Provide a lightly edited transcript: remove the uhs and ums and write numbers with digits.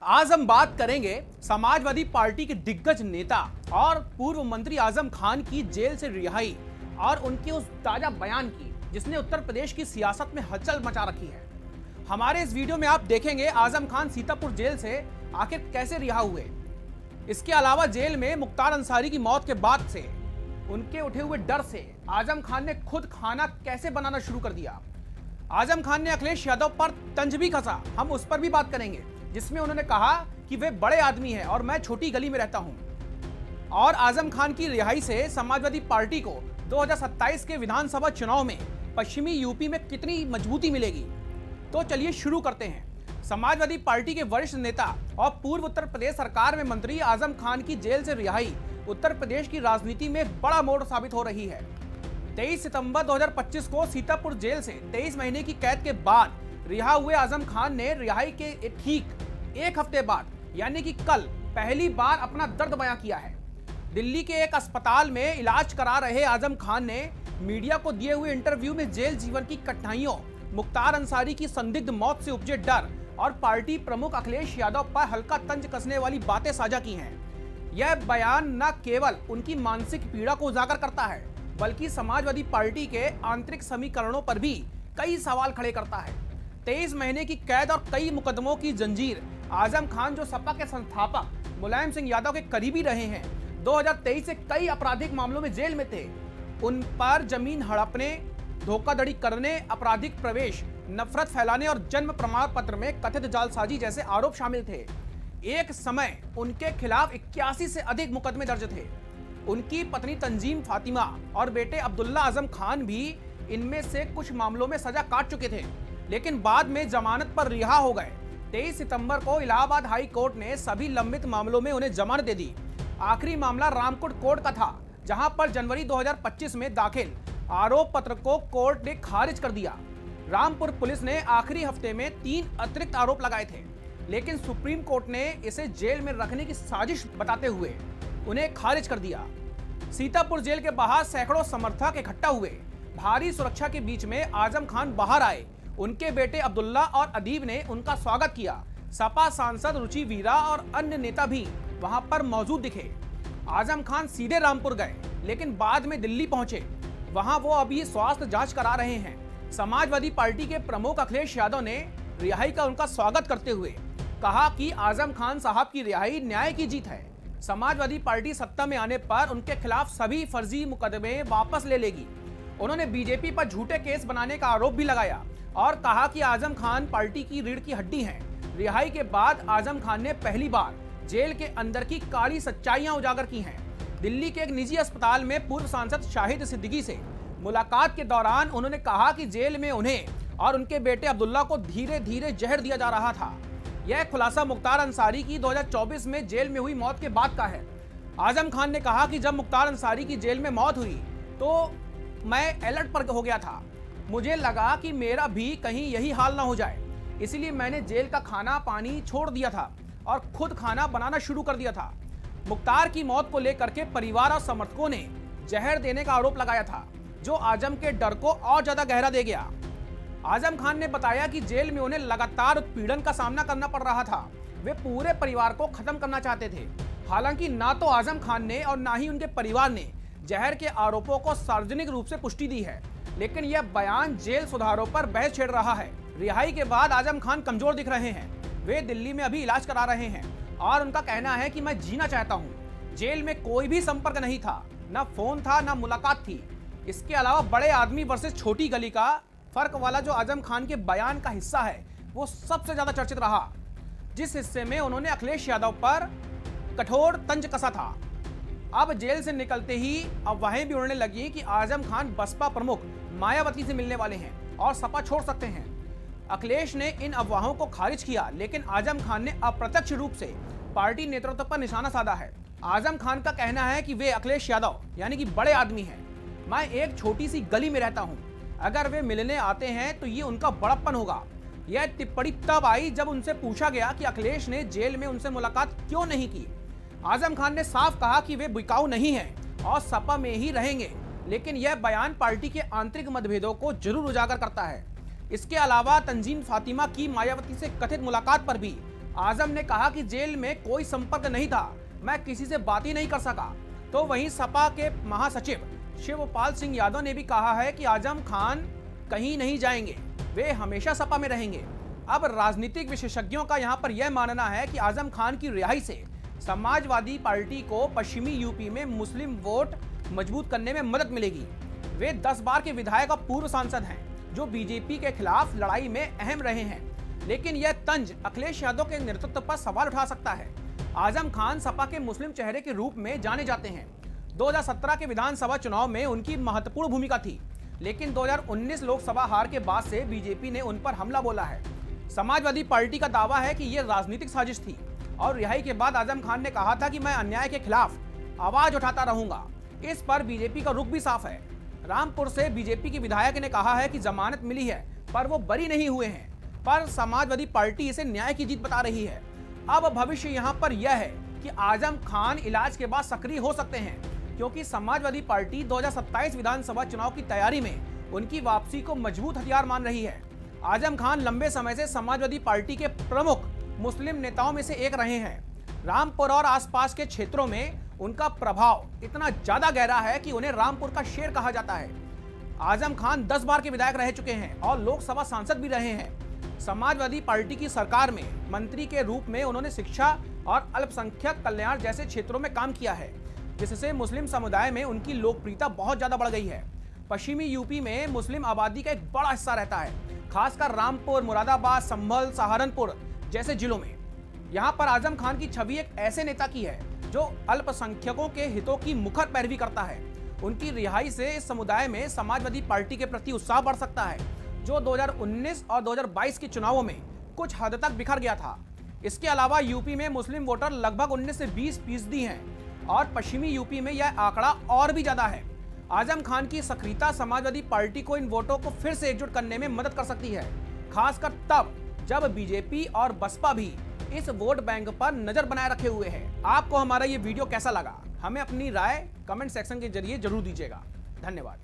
आज हम बात करेंगे समाजवादी पार्टी के दिग्गज नेता और पूर्व मंत्री आजम खान की जेल से रिहाई और उनके उस ताजा बयान की जिसने उत्तर प्रदेश की सियासत में हलचल मचा रखी है। हमारे इस वीडियो में आप देखेंगे आजम खान सीतापुर जेल से आखिर कैसे रिहा हुए। इसके अलावा जेल में मुख्तार अंसारी की मौत के बाद से उनके उठे हुए डर से आजम खान ने खुद खाना कैसे बनाना शुरू कर दिया। आजम खान ने अखिलेश यादव पर तंज भी कसा, हम उस पर भी बात करेंगे, जिसमें उन्होंने कहा कि वे बड़े आदमी हैं और मैं छोटी गली में रहता हूं। और आजम खान की रिहाई से समाजवादी पार्टी को 2027 के विधानसभा चुनाव में पश्चिमी यूपी में कितनी मजबूती मिलेगी। तो चलिए शुरू करते हैं। समाजवादी पार्टी के वरिष्ठ नेता और पूर्व उत्तर प्रदेश सरकार में मंत्री आजम खान की जेल से रिहाई उत्तर प्रदेश की राजनीति में एक बड़ा मोड़ साबित हो रही है। 23 सितंबर 2025 को सीतापुर जेल से 23 महीने की कैद के बाद रिहा हुए आजम खान ने रिहाई के ठीक एक हफ्ते बाद यानी कि कल पहली बार अपना दर्द बयां किया है। दिल्ली के एक अस्पताल में इलाज करा रहे आजम खान ने मीडिया को दिए हुए इंटरव्यू में जेल जीवन की कठिनाइयों, मुख्तार अंसारी की संदिग्ध मौत से उपजे डर और पार्टी प्रमुख अखिलेश यादव पर हल्का तंज कसने वाली बातें साझा की हैं। यह बयान न केवल उनकी मानसिक पीड़ा को उजागर करता है बल्कि समाजवादी पार्टी के आंतरिक समीकरणों पर भी कई सवाल खड़े करता है। 23 महीने की कैद और कई मुकदमों की जंजीर। आजम खान जो सपा के संस्थापक मुलायम सिंह यादव के करीबी रहे हैं, 2023 से कई आपराधिक मामलों में जेल में थे। उन पर जमीन हड़पने, धोखाधड़ी करने, आपराधिक प्रवेश, नफरत फैलाने और जन्म प्रमाण पत्र में कथित जालसाजी जैसे आरोप शामिल थे। एक समय उनके खिलाफ 81 से अधिक मुकदमे दर्ज थे। उनकी पत्नी तंजीम फातिमा और बेटे अब्दुल्ला आजम खान भी इनमें से कुछ मामलों में सजा काट चुके थे, लेकिन बाद में जमानत पर रिहा हो गए। 23 सितंबर को इलाहाबाद हाई कोर्ट ने सभी लंबित मामलों में उन्हें जमानत दे दी। आखिरी मामला रामकोट कोर्ट का था, जहां पर जनवरी 2025 में दाखिल आरोप पत्र को कोर्ट ने खारिज कर दिया। रामपुर पुलिस ने आखिरी हफ्ते में 3 अतिरिक्त आरोप लगाए थे, लेकिन सुप्रीम कोर्ट ने इसे जेल में रखने की साजिश बताते हुए उन्हें खारिज कर दिया। सीतापुर जेल के बाहर सैकड़ों समर्थक इकट्ठा हुए। भारी सुरक्षा के बीच में आजम खान बाहर आए। उनके बेटे अब्दुल्ला और अदीब ने उनका स्वागत किया। सपा सांसद रुचि वीरा और अन्य नेता भी वहां पर मौजूद दिखे। आजम खान सीधे रामपुर गए, लेकिन बाद में दिल्ली पहुंचे। वहां वो अभी स्वास्थ्य जांच करा रहे हैं। समाजवादी पार्टी के प्रमुख अखिलेश यादव ने रिहाई का उनका स्वागत करते हुए कहा कि आजम खान साहब की रिहाई न्याय की जीत है। समाजवादी पार्टी सत्ता में आने पर उनके खिलाफ सभी फर्जी मुकदमे वापस ले लेगी। उन्होंने बीजेपी पर झूठे केस बनाने का आरोप भी लगाया और कहा कि आजम खान पार्टी की रीढ़ की हड्डी हैं। रिहाई के बाद आजम खान ने पहली बार जेल के अंदर की काली सच्चाइयां उजागर की हैं। दिल्ली के एक निजी अस्पताल में पूर्व सांसद शाहिद सिद्दीकी से मुलाकात के दौरान उन्होंने कहा कि जेल में उन्हें और उनके बेटे अब्दुल्ला को धीरे धीरे जहर दिया जा रहा था। यह खुलासा मुख्तार अंसारी की 2024 में जेल में हुई मौत के बाद का है। आजम खान ने कहा कि जब मुख्तार अंसारी की जेल में मौत हुई तो मैं अलर्ट पर हो गया था। मुझे लगा कि मेरा भी कहीं यही हाल ना हो जाए, इसलिए मैंने जेल का खाना पानी छोड़ दिया था और खुद खाना बनाना शुरू कर दिया था। मुख्तार की मौत को लेकर के परिवार और समर्थकों ने जहर देने का आरोप लगाया था, जो आजम के डर को और ज्यादा गहरा दे गया। आजम खान ने बताया कि जेल में उन्हें लगातार उत्पीड़न का सामना करना पड़ रहा था। वे पूरे परिवार को खत्म करना चाहते थे। हालांकि ना तो आजम खान ने और ना ही उनके परिवार ने जहर के आरोपों को सार्वजनिक रूप से पुष्टि दी है, लेकिन यह बयान जेल सुधारों पर बहस छेड़ रहा है। रिहाई के बाद आजम खान कमजोर दिख रहे हैं। वे दिल्ली में अभी इलाज करा रहे हैं और उनका कहना है कि मैं जीना चाहता हूं। जेल में कोई भी संपर्क नहीं था, ना फोन था, ना मुलाकात थी। इसके अलावा बड़े आदमी वर्सेस छोटी गली का फर्क वाला जो आजम खान के बयान का हिस्सा है, वो सबसे ज्यादा चर्चित रहा, जिस हिस्से में उन्होंने अखिलेश यादव पर कठोर तंज कसा था। अब जेल से निकलते ही अफवाहें भी उड़ने लगी कि आजम खान बसपा प्रमुख मायावती से मिलने वाले हैं और सपा छोड़ सकते हैं। अखिलेश ने इन अफवाहों को खारिज किया, लेकिन आजम खान ने अप्रत्यक्ष रूप से पार्टी नेतृत्व पर निशाना साधा है। आजम खान का कहना है कि वे अखिलेश यादव यानी कि बड़े आदमी हैं। मैं एक छोटी सी गली में रहता हूं, अगर वे मिलने आते हैं तो ये उनका बड़प्पन होगा। यह टिप्पणी तब आई जब उनसे पूछा गया कि अखिलेश ने जेल में उनसे मुलाकात क्यों नहीं की। आजम खान ने साफ कहा कि वे बिकाऊ नहीं हैं और सपा में ही रहेंगे, लेकिन यह बयान पार्टी के आंतरिक मतभेदों को जरूर उजागर करता है। इसके अलावा तंजीम फातिमा की मायावती से कथित मुलाकात पर भी आजम ने कहा कि जेल में कोई संपर्क नहीं था, मैं किसी से बात ही नहीं कर सका। तो वहीं सपा के महासचिव शिवपाल सिंह यादव ने भी कहा है कि आजम खान कहीं नहीं जाएंगे, वे हमेशा सपा में रहेंगे। अब राजनीतिक विशेषज्ञों का यहां पर यह मानना है कि आजम खान की रिहाई से समाजवादी पार्टी को पश्चिमी यूपी में मुस्लिम वोट मजबूत करने में मदद मिलेगी। वे 10 बार के विधायक और पूर्व सांसद हैं जो बीजेपी के खिलाफ लड़ाई में अहम रहे हैं, लेकिन यह तंज अखिलेश यादव के नेतृत्व पर सवाल उठा सकता है। आजम खान सपा के मुस्लिम चेहरे के रूप में जाने जाते हैं। 2017 के विधानसभा चुनाव में उनकी महत्वपूर्ण भूमिका थी, लेकिन 2019 लोकसभा हार के बाद से बीजेपी ने उन पर हमला बोला है। समाजवादी पार्टी का दावा है कि यह राजनीतिक साजिश थी और रिहाई के बाद आजम खान ने कहा था कि मैं अन्याय के खिलाफ आवाज उठाता रहूंगा। इस पर बीजेपी का रुख भी साफ है। रामपुर से बीजेपी की विधायक ने कहा है कि जमानत मिली है पर वो बरी नहीं हुए हैं, पर समाजवादी पार्टी इसे न्याय की जीत बता रही है। अब भविष्य यहाँ पर यह है कि आजम खान इलाज के बाद सक्रिय हो सकते हैं, क्योंकि समाजवादी पार्टी 2027 विधानसभा चुनाव की तैयारी में उनकी वापसी को मजबूत हथियार मान रही है। आजम खान लंबे समय से समाजवादी पार्टी के प्रमुख मुस्लिम नेताओं में से एक रहे हैं। रामपुर और आसपास के क्षेत्रों में उनका प्रभाव इतना ज्यादा गहरा है कि उन्हें रामपुर का शेर कहा जाता है। आजम खान 10 बार के विधायक रह चुके हैं और लोकसभा सांसद भी रहे हैं। समाजवादी पार्टी की सरकार में मंत्री के रूप में उन्होंने शिक्षा और अल्पसंख्यक कल्याण जैसे क्षेत्रों में काम किया है, जिससे मुस्लिम समुदाय में उनकी लोकप्रियता बहुत ज्यादा बढ़ गई है। पश्चिमी यूपी में मुस्लिम आबादी का एक बड़ा हिस्सा रहता है, खासकर रामपुर, मुरादाबाद, संभल, सहारनपुर जैसे जिलों में। यहाँ पर आजम खान की छवि एक ऐसे नेता की है जो अल्पसंख्यकों के हितों की मुखर पैरवी करता है। उनकी रिहाई से इस समुदाय में समाजवादी पार्टी के प्रति उत्साह बढ़ सकता है, जो 2019 और 2022 के चुनावों में कुछ हद तक बिखर गया था। इसके अलावा यूपी में मुस्लिम वोटर लगभग 19 से 20% हैं और पश्चिमी यूपी में यह आंकड़ा और भी ज्यादा है। आजम खान की सक्रियता समाजवादी पार्टी को इन वोटों को फिर से एकजुट करने में मदद कर सकती है, खासकर तब जब बीजेपी और बसपा भी इस वोट बैंक पर नजर बनाए रखे हुए हैं। आपको हमारा ये वीडियो कैसा लगा, हमें अपनी राय कमेंट सेक्शन के जरिए जरूर दीजिएगा। धन्यवाद।